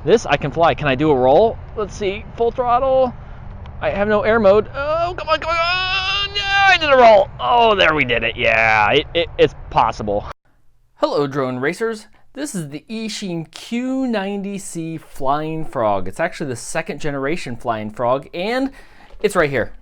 This I can fly. Can I do a roll? Let's see. Full throttle. I have no air mode. Oh, come on, come on. Oh, yeah, I did a roll. Oh, there we did it. Yeah, it's possible. Hello, drone racers. This is the Eachine Q90C Flying Frog. It's actually the second generation Flying Frog, and it's right here.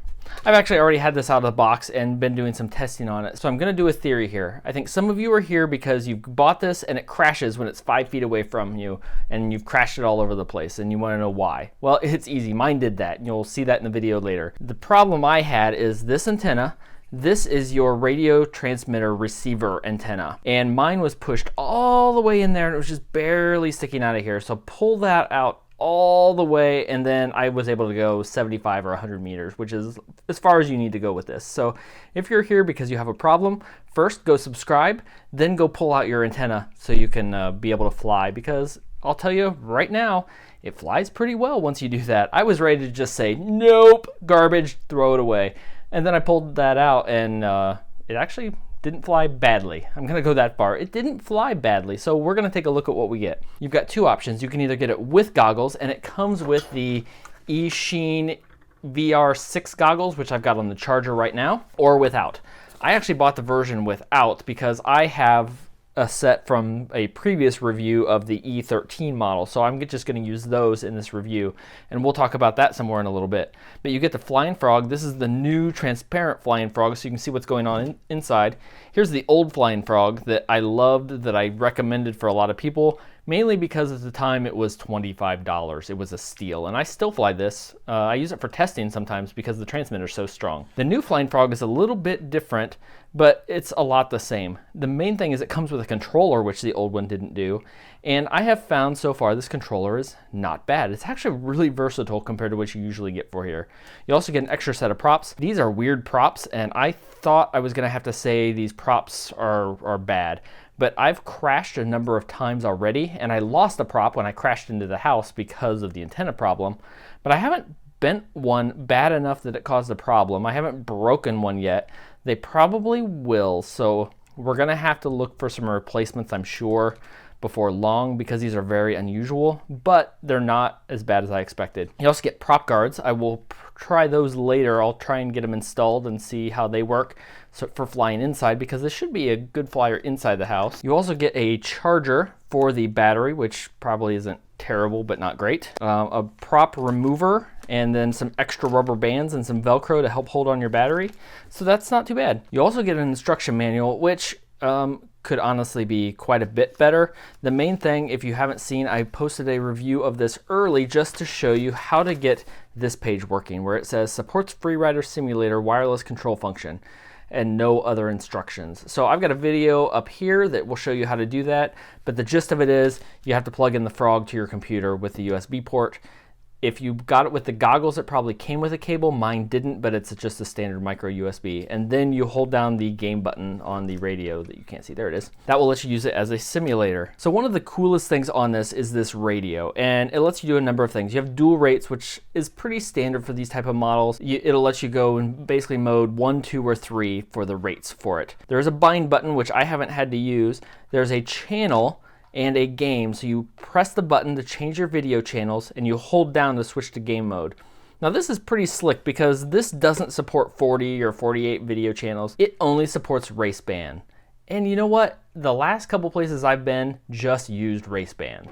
I've actually already had this out of the box and been doing some testing on it. So I'm going to do a theory here. I think some of you are here because you've bought this and it crashes when it's 5 feet away from you and you've crashed it all over the place and you want to know why. Well, it's easy. Mine did that. You'll see that in the video later. The problem I had is this antenna. This is your radio transmitter receiver antenna. And mine was pushed all the way in there and it was just barely sticking out of here. So pull that out all the way, and then I was able to go 75 or 100 meters, which is as far as you need to go with this. So if you're here because you have a problem, first go subscribe, then go pull out your antenna so you can be able to fly, because I'll tell you right now, it flies pretty well once you do that. I was ready to just say, nope, garbage, throw it away. And then I pulled that out and it actually didn't fly badly. I'm gonna go that far. It didn't fly badly, so we're gonna take a look at what we get. You've got two options. You can either get it with goggles, and it comes with the Eachine VR6 goggles, which I've got on the charger right now, or without. I actually bought the version without because I have a set from a previous review of the E13 model, so I'm just going to use those in this review, and we'll talk about that some more in a little bit. But you get the Flying Frog. This is the new transparent Flying Frog, so you can see what's going on inside. Here's the old Flying Frog that I loved, that I recommended for a lot of people, mainly because at the time it was $25. It was a steal, and I still fly this. I use it for testing sometimes because the transmitter is so strong. The new Flying Frog is a little bit different, but it's a lot the same. The main thing is it comes with a controller, which the old one didn't do, and I have found so far this controller is not bad. It's actually really versatile compared to what you usually get for here. You also get an extra set of props. These are weird props, and I thought I was gonna have to say these props are bad. But I've crashed a number of times already, and I lost a prop when I crashed into the house because of the antenna problem. But I haven't bent one bad enough that it caused a problem. I haven't broken one yet. They probably will, so we're gonna have to look for some replacements, I'm sure, before long, because these are very unusual, but they're not as bad as I expected. You also get prop guards. I will try those later. I'll try and get them installed and see how they work for flying inside, because this should be a good flyer inside the house. You also get a charger for the battery, which probably isn't terrible, but not great. A prop remover, and then some extra rubber bands and some Velcro to help hold on your battery. So that's not too bad. You also get an instruction manual, which could honestly be quite a bit better. The main thing, if you haven't seen, I posted a review of this early just to show you how to get this page working, where it says supports FreeRider Simulator wireless control function and no other instructions. So I've got a video up here that will show you how to do that, but the gist of it is you have to plug in the Frog to your computer with the USB port. If you got it with the goggles, it probably came with a cable. Mine didn't, but it's just a standard micro USB. And then you hold down the game button on the radio that you can't see. There it is. That will let you use it as a simulator. So one of the coolest things on this is this radio, and it lets you do a number of things. You have dual rates, which is pretty standard for these type of models. It'll let you go in basically mode 1, 2, or 3 for the rates for it. There's a bind button, which I haven't had to use. There's a channel and a game, so you press the button to change your video channels and you hold down to switch to game mode. Now this is pretty slick because this doesn't support 40 or 48 video channels. It only supports raceband. And you know what? The last couple places I've been just used raceband.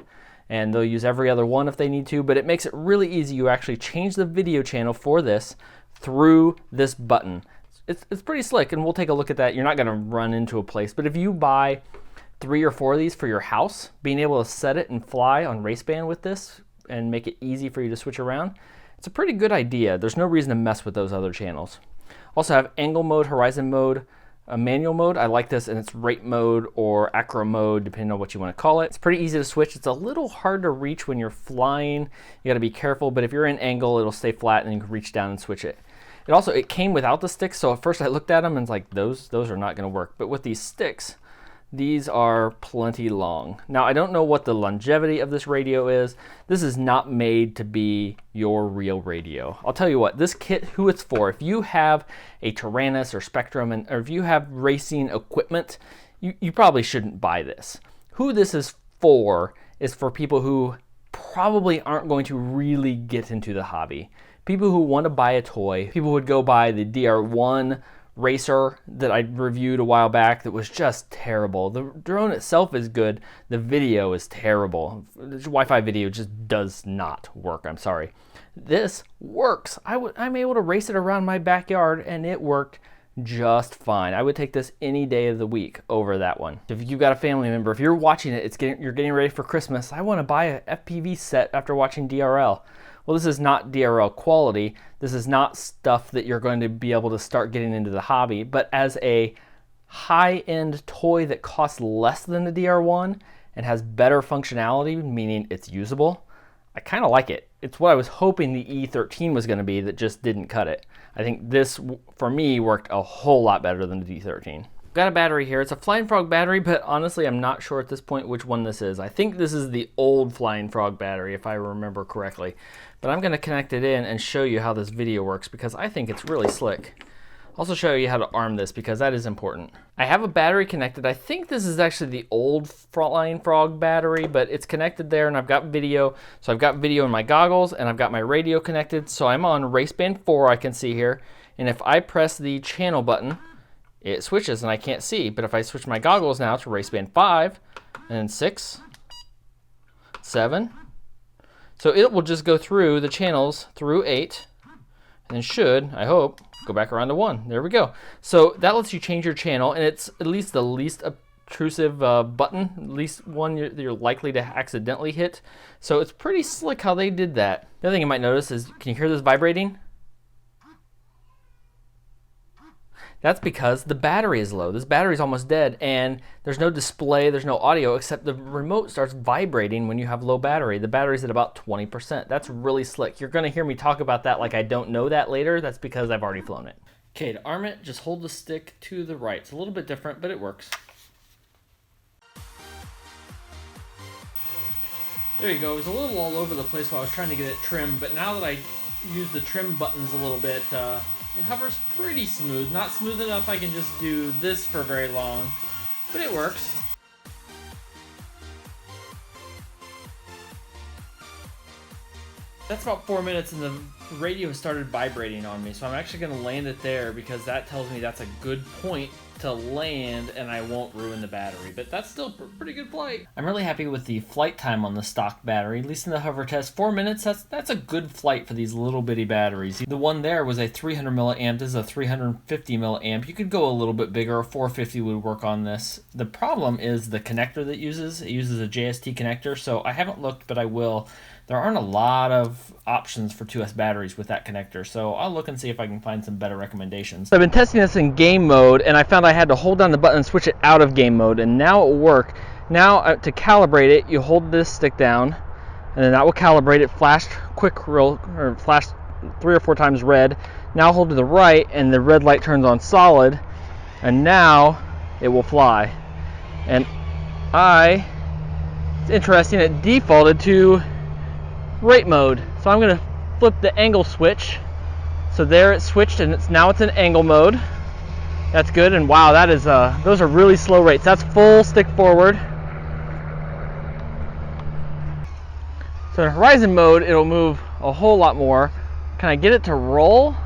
And they'll use every other one if they need to, but it makes it really easy. You actually change the video channel for this through this button. It's pretty slick, and we'll take a look at that. You're not gonna run into a place, but if you buy 3 or 4 of these for your house, being able to set it and fly on raceband with this and make it easy for you to switch around, it's a pretty good idea. There's no reason to mess with those other channels. Also have angle mode, horizon mode, manual mode. I like this, and it's rate mode or acro mode, depending on what you want to call it. It's pretty easy to switch. It's a little hard to reach when you're flying. You got to be careful, but if you're in angle, it'll stay flat and you can reach down and switch it. It came without the sticks, so at first I looked at them and was like, those are not going to work. But with these sticks, these are plenty long. Now, I don't know what the longevity of this radio is. This is not made to be your real radio. I'll tell you what, this kit, who it's for, if you have a Tyrannus or Spectrum, or if you have racing equipment, you probably shouldn't buy this. Who this is for people who probably aren't going to really get into the hobby. People who want to buy a toy, people would go buy the DR1 racer that I reviewed a while back that was just terrible. The drone itself is good, the video is terrible. The Wi-Fi video just does not work, I'm sorry. This works. I'm able to race it around my backyard and it worked just fine. I would take this any day of the week over that one. If you've got a family member, if you're watching it, you're getting ready for Christmas, I want to buy a FPV set after watching DRL. Well, this is not DRL quality. This is not stuff that you're going to be able to start getting into the hobby, but as a high-end toy that costs less than the DR1 and has better functionality, meaning it's usable, I kind of like it. It's what I was hoping the E13 was going to be that just didn't cut it. I think this, for me, worked a whole lot better than the D13. Got a battery here. It's a Flying Frog battery, but honestly, I'm not sure at this point which one this is. I think this is the old Flying Frog battery, if I remember correctly. But I'm going to connect it in and show you how this video works because I think it's really slick. Also show you how to arm this because that is important. I have a battery connected. I think this is actually the old Flying Frog battery, but it's connected there and I've got video. So I've got video in my goggles and I've got my radio connected. So I'm on race band 4, I can see here. And if I press the channel button, it switches and I can't see. But if I switch my goggles now to race band 5 and then 6, 7, so it will just go through the channels through 8 and then should, I hope, go back around to 1. There we go. So that lets you change your channel, and it's at least the least obtrusive button, at least one you're likely to accidentally hit. So it's pretty slick how they did that. The other thing you might notice is, can you hear this vibrating? That's because the battery is low. This battery is almost dead, and there's no display, there's no audio, except the remote starts vibrating when you have low battery. The battery's at about 20%. That's really slick. You're gonna hear me talk about that like I don't know that later. That's because I've already flown it. Okay, to arm it, just hold the stick to the right. It's a little bit different, but it works. There you go. It was a little all over the place while I was trying to get it trimmed, but now that I use the trim buttons a little bit, it hovers pretty smooth. Not smooth enough I can just do this for very long, but it works. That's about 4 minutes and the radio started vibrating on me, so I'm actually going to land it there because that tells me that's a good point to land and I won't ruin the battery, but that's still pretty good flight. I'm really happy with the flight time on the stock battery, at least in the hover test. 4 minutes, that's a good flight for these little bitty batteries. The one there was a 300 milliamp, this is a 350 milliamp. You could go a little bit bigger, a 450 would work on this. The problem is the connector that it uses a JST connector, so I haven't looked, but I will. There aren't a lot of options for 2S batteries with that connector, so I'll look and see if I can find some better recommendations. I've been testing this in game mode, and I found I had to hold down the button and switch it out of game mode, and now it will work. Now, to calibrate it, you hold this stick down, and then that will calibrate it. Flashed flashed 3 or 4 times red. Now hold to the right, and the red light turns on solid, and now it will fly. And it's interesting, it defaulted to rate mode. So I'm going to flip the angle switch. So there it switched and now it's in angle mode. That's good. And wow, that is those are really slow rates. That's full stick forward. So in horizon mode, it'll move a whole lot more. Can I get it to roll?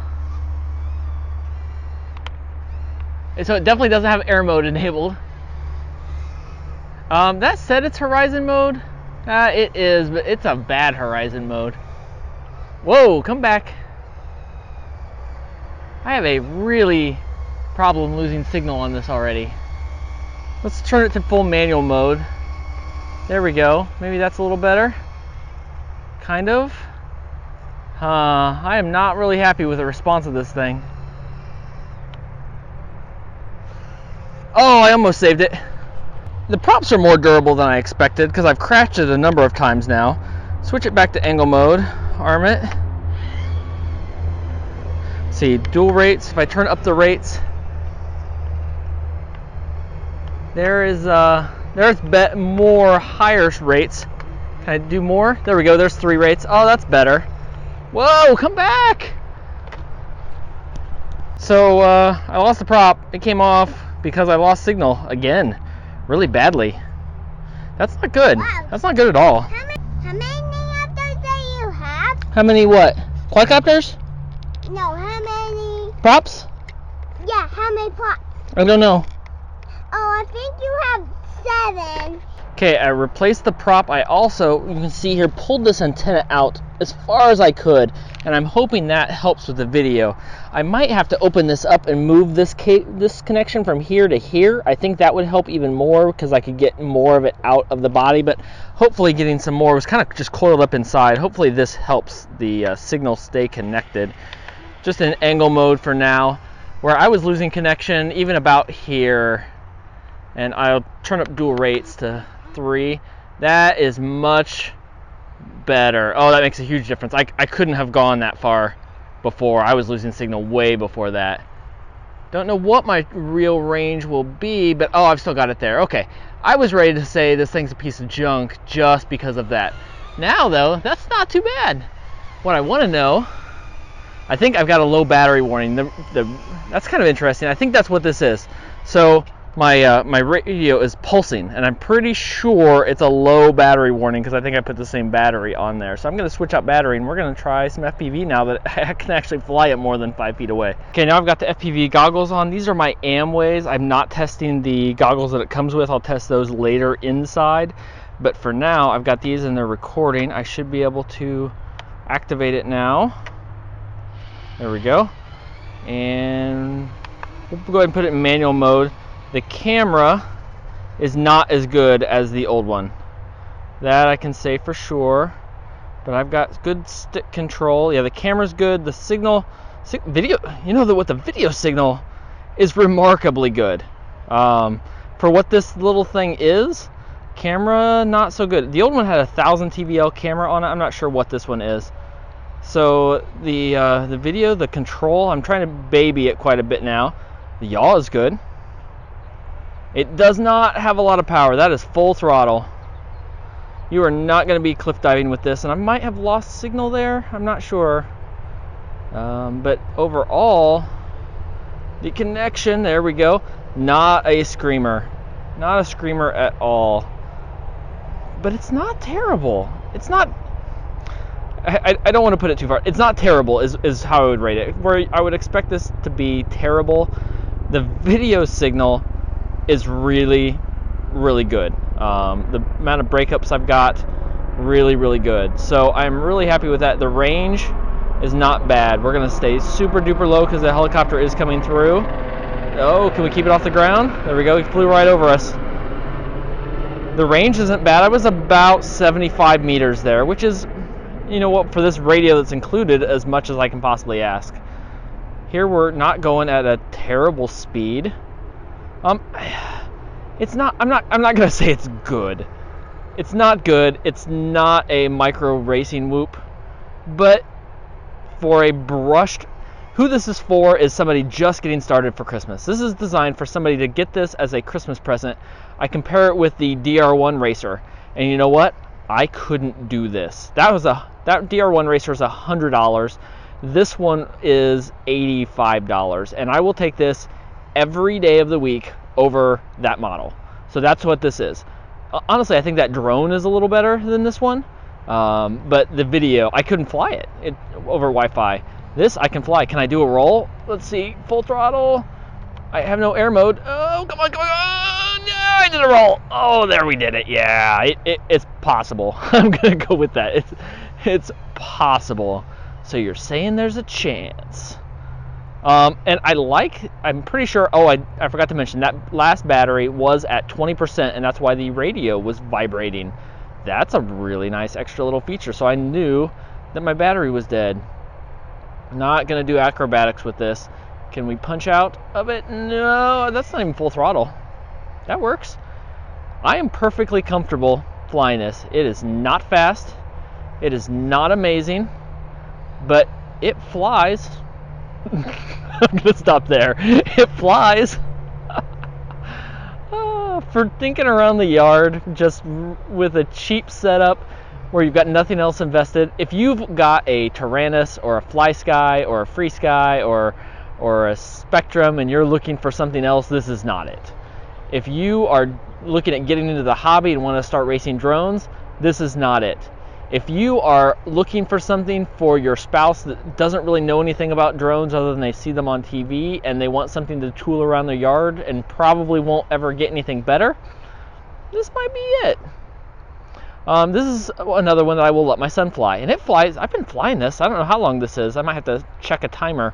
And so it definitely doesn't have air mode enabled. That said, it's horizon mode. It is, but it's a bad horizon mode. Whoa, come back. I have a really problem losing signal on this already. Let's turn it to full manual mode. There we go. Maybe that's a little better. Kind of. I am not really happy with the response of this thing. Oh, I almost saved it. The props are more durable than I expected because I've crashed it a number of times now. Switch it back to angle mode, arm it. Let's see, dual rates. If I turn up the rates, there's more higher rates. Can I do more? There we go, there's 3 rates. Oh, that's better. Whoa, come back! So I lost the prop. It came off because I lost signal again. Really badly. That's not good. Wow. That's not good at all. How many How many what? Quadcopters? No, how many? Props? Yeah, how many props? I don't know. Oh, I think you have 7. Okay, I replaced the prop. I also, you can see here, pulled this antenna out as far as I could, and I'm hoping that helps with the video. I might have to open this up and move this connection from here to here. I think that would help even more because I could get more of it out of the body, but hopefully getting some more. It was kind of just coiled up inside. Hopefully this helps the signal stay connected. Just in angle mode for now, where I was losing connection even about here, and I'll turn up dual rates to 3. That is much better. Oh, that makes a huge difference. I couldn't have gone that far before. I was losing signal way before that. Don't know what my real range will be, but oh, I've still got it there. Okay, I was ready to say this thing's a piece of junk just because of that. Now though, that's not too bad. What I want to know, I think I've got a low battery warning. That's kind of interesting. I think that's what this is. So my radio is pulsing, and I'm pretty sure it's a low battery warning because I think I put the same battery on there. So I'm going to switch out battery, and we're going to try some FPV now that I can actually fly it more than 5 feet away. Okay, now I've got the FPV goggles on. These are my Amways. I'm not testing the goggles that it comes with. I'll test those later inside. But for now, I've got these and they're recording. I should be able to activate it now. There we go. And we'll go ahead and put it in manual mode. The camera is not as good as the old one. That I can say for sure. But I've got good stick control. Yeah, the camera's good. The signal, video, you know what the video signal is remarkably good. For what this little thing is, camera not so good. The old one had 1000 TVL camera on it. I'm not sure what this one is. So the video, the control, I'm trying to baby it quite a bit now. The yaw is good. It does not have a lot of power. That is full throttle. You are not going to be cliff diving with this, and I might have lost signal there. I'm not sure. But overall, the connection, there we go. Not a screamer. Not a screamer at all. But it's not terrible. It's not... I don't want to put it too far. It's not terrible is how I would rate it. Where I would expect this to be terrible, the video signal is really, really good. The amount of breakups I've got, really, really good. So I'm really happy with that. The range is not bad. We're going to stay super duper low because the helicopter is coming through. Oh, can we keep it off the ground? There we go. He flew right over us. The range isn't bad. I was about 75 meters there, which is, you know what, for this radio that's included, as much as I can possibly ask. Here we're not going at a terrible speed. It's not. I'm not gonna say it's good. It's not good. It's not a micro racing whoop, but for a brushed, who this is for is somebody just getting started for Christmas. This is designed for somebody to get this as a Christmas present. I compare it with the DR1 Racer, and you know what? I couldn't do this. That DR1 Racer is $100. This one is $85, and I will take this every day of the week over that model. So that's what this is. Honestly, I think that drone is a little better than this one, but the video, I couldn't fly it over Wi-Fi. This I can fly. Can I do a roll? Let's see. Full throttle. I have no air mode. Oh, come on, come on. Yeah, I did a roll. Oh, there we did it. Yeah, it's possible. I'm going to go with that. It's possible. So you're saying there's a chance. And I'm pretty sure, I forgot to mention, that last battery was at 20%, and that's why the radio was vibrating. That's a really nice extra little feature. So I knew that my battery was dead. Not going to do acrobatics with this. Can we punch out of it? No, that's not even full throttle. That works. I am perfectly comfortable flying this. It is not fast. It is not amazing, but it flies. I'm going to stop there. It flies. For thinking around the yard, just with a cheap setup where you've got nothing else invested. If you've got a Tyrannus or a FlySky or a FrSky or a Spectrum and you're looking for something else, this is not it. If you are looking at getting into the hobby and want to start racing drones, this is not it. If you are looking for something for your spouse that doesn't really know anything about drones other than they see them on TV and they want something to tool around their yard and probably won't ever get anything better, this might be it. This is another one that I will let my son fly, and it flies. I've been flying this. I don't know how long this is. I might have to check a timer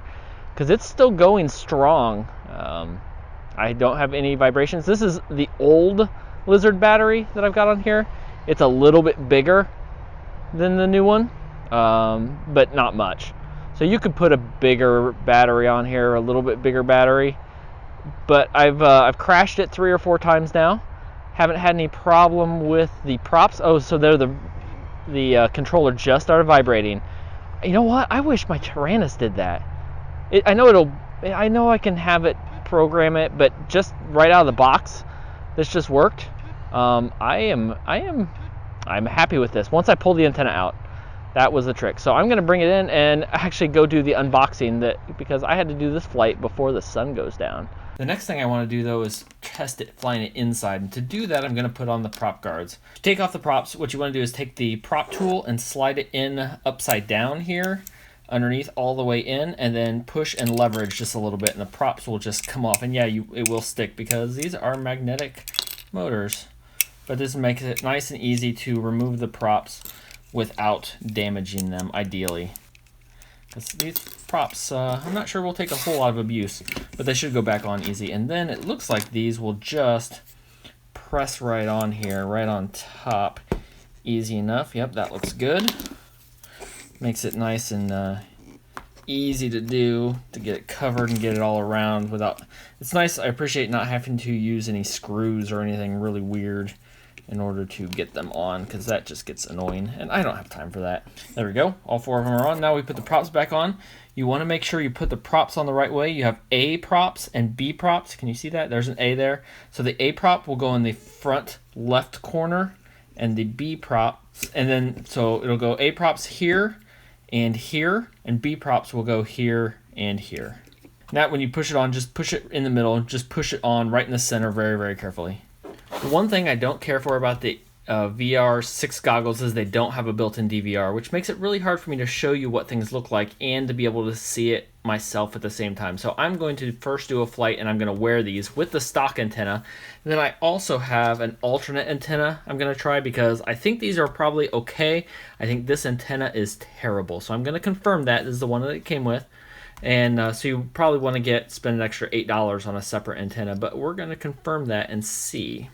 because it's still going strong. I don't have any vibrations. This is the old Lizard battery that I've got on here. It's a little bit bigger than the new one, but not much. So you could put a bigger battery on here, a little bit bigger battery. But I've crashed it 3 or 4 times now. Haven't had any problem with the props. Oh, so there the controller just started vibrating. You know what? I wish my Tyrannus did that. I know I can have it program it, but just right out of the box, this just worked. I'm happy with this. Once I pull the antenna out, that was the trick. So I'm going to bring it in and actually go do the unboxing because I had to do this flight before the sun goes down. The next thing I want to do though is test it flying it inside, and to do that I'm going to put on the prop guards. To take off the props, what you want to do is take the prop tool and slide it in upside down here underneath all the way in, and then push and leverage just a little bit and the props will just come off. And yeah, it will stick because these are magnetic motors, but this makes it nice and easy to remove the props without damaging them, ideally. Because these props, I'm not sure will take a whole lot of abuse, but they should go back on easy. And then it looks like these will just press right on here, right on top. Easy enough. Yep, that looks good. Makes it nice and easy to do, to get it covered and get it all around without... It's nice, I appreciate not having to use any screws or anything really weird in order to get them on, because that just gets annoying, and I don't have time for that. There we go, all 4 of them are on. Now we put the props back on. You want to make sure you put the props on the right way. You have A props and B props. Can you see that? There's an A there. So the A prop will go in the front left corner, and the B props, and then, so it'll go A props here, and B props will go here and here. Now when you push it on, just push it in the middle, and just push it on right in the center very, very carefully. The one thing I don't care for about the VR6 goggles is they don't have a built-in DVR, which makes it really hard for me to show you what things look like and to be able to see it myself at the same time. So I'm going to first do a flight and I'm going to wear these with the stock antenna. And then I also have an alternate antenna I'm going to try because I think these are probably okay. I think this antenna is terrible. So I'm going to confirm that. This is the one that it came with. And so you probably want to spend an extra $8 on a separate antenna, but we're going to confirm that and see.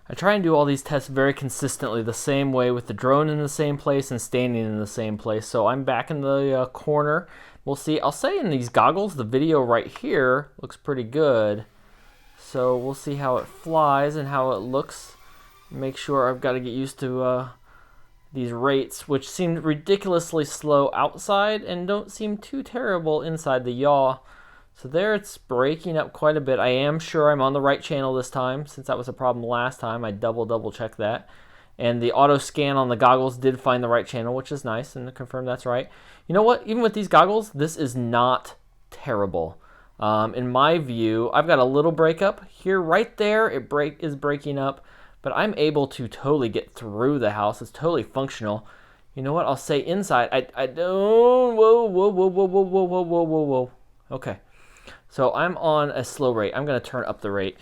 I try and do all these tests very consistently the same way, with the drone in the same place and standing in the same place. So I'm back in the corner. We'll see. I'll say in these goggles, the video right here looks pretty good. So we'll see how it flies and how it looks. Make sure I've got to get used to these rates, which seem ridiculously slow outside and don't seem too terrible inside the yaw. So there it's breaking up quite a bit. I am sure I'm on the right channel this time, since that was a problem last time. I double checked that. And the auto scan on the goggles did find the right channel, which is nice, and to confirm that's right. You know what? Even with these goggles, this is not terrible. In my view, I've got a little breakup here, right there. It is breaking up, but I'm able to totally get through the house. It's totally functional. You know what? I'll say inside. I don't. Whoa. Okay. So I'm on a slow rate. I'm going to turn up the rate.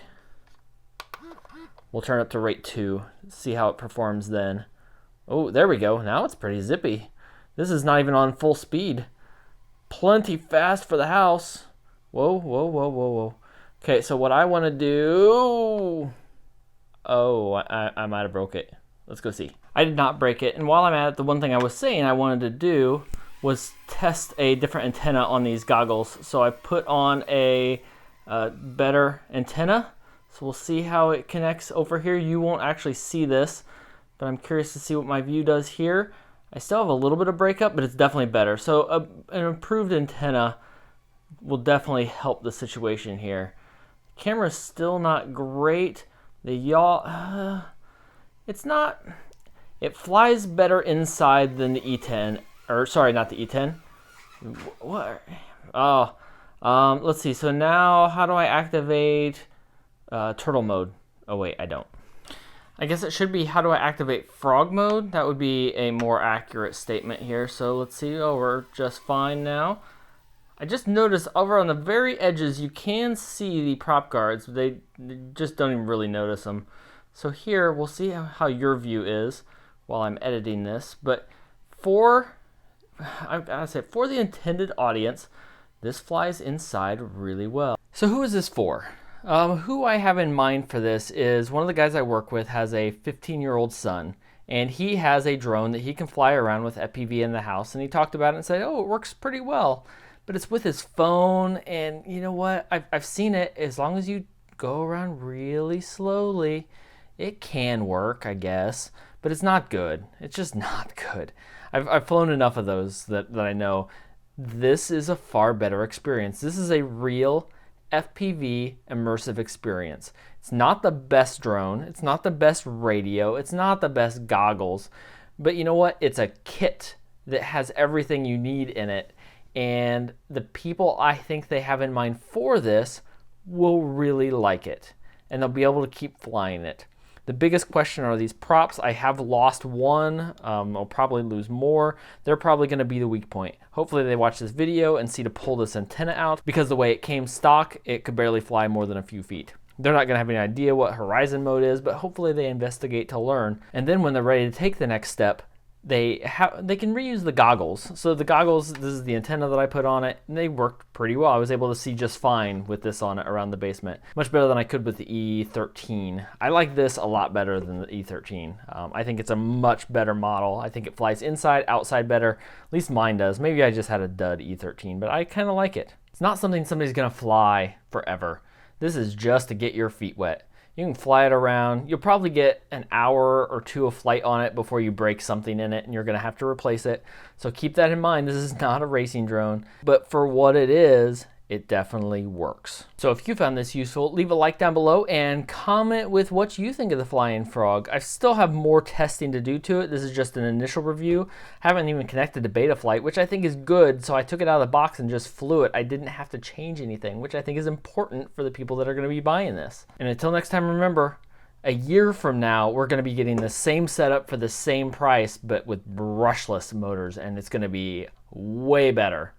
We'll turn up to rate 2. See how it performs then. Oh, there we go. Now it's pretty zippy. This is not even on full speed. Plenty fast for the house. Whoa. Okay, so what I want to do... Oh, I might have broke it. Let's go see. I did not break it. And while I'm at it, the one thing I was saying I wanted to do was test a different antenna on these goggles. So I put on a better antenna. So we'll see how it connects over here. You won't actually see this, but I'm curious to see what my view does here. I still have a little bit of breakup, but it's definitely better. So an improved antenna will definitely help the situation here. The camera's still not great. The yaw, it's not, it flies better inside than the E10. Or sorry, not the E10. What? Oh, let's see. So now, how do I activate turtle mode? Oh wait, I don't. I guess it should be, how do I activate frog mode? That would be a more accurate statement here. So let's see. Oh, we're just fine now. I just noticed over on the very edges, you can see the prop guards. They just don't even really notice them. So here, we'll see how your view is while I'm editing this. But I gotta say, for the intended audience, this flies inside really well. So who is this for? Who I have in mind for this is one of the guys I work with has a 15-year-old son, and he has a drone that he can fly around with FPV in the house, and he talked about it and said, oh, it works pretty well, but it's with his phone, and you know what? I've seen it. As long as you go around really slowly, it can work, I guess, but it's not good. It's just not good. I've flown enough of those that I know this is a far better experience. This is a real FPV immersive experience. It's not the best drone, it's not the best radio, it's not the best goggles, but you know what? It's a kit that has everything you need in it, and the people I think they have in mind for this will really like it, and they'll be able to keep flying it. The biggest question are these props. I have lost one. I'll probably lose more. They're probably going to be the weak point. Hopefully they watch this video and see to pull this antenna out, because the way it came stock, it could barely fly more than a few feet. They're not going to have any idea what horizon mode is, but hopefully they investigate to learn. And then when they're ready to take the next step, they can reuse the goggles. So the goggles, this is the antenna that I put on it, and they worked pretty well. I was able to see just fine with this on it around the basement. Much better than I could with the E13. I like this a lot better than the E13. I think it's a much better model. I think it flies inside, outside better. At least mine does. Maybe I just had a dud E13, but I kind of like it. It's not something somebody's gonna fly forever. This is just to get your feet wet. You can fly it around. You'll probably get an hour or two of flight on it before you break something in it, and you're going to have to replace it. So keep that in mind. This is not a racing drone, but for what it is, it definitely works. So if you found this useful, leave a like down below and comment with what you think of the Flying Frog. I still have more testing to do to it. This is just an initial review. Haven't even connected to beta flight, which I think is good. So I took it out of the box and just flew it. I didn't have to change anything, which I think is important for the people that are going to be buying this. And until next time, remember, a year from now, we're going to be getting the same setup for the same price, but with brushless motors, and it's going to be way better.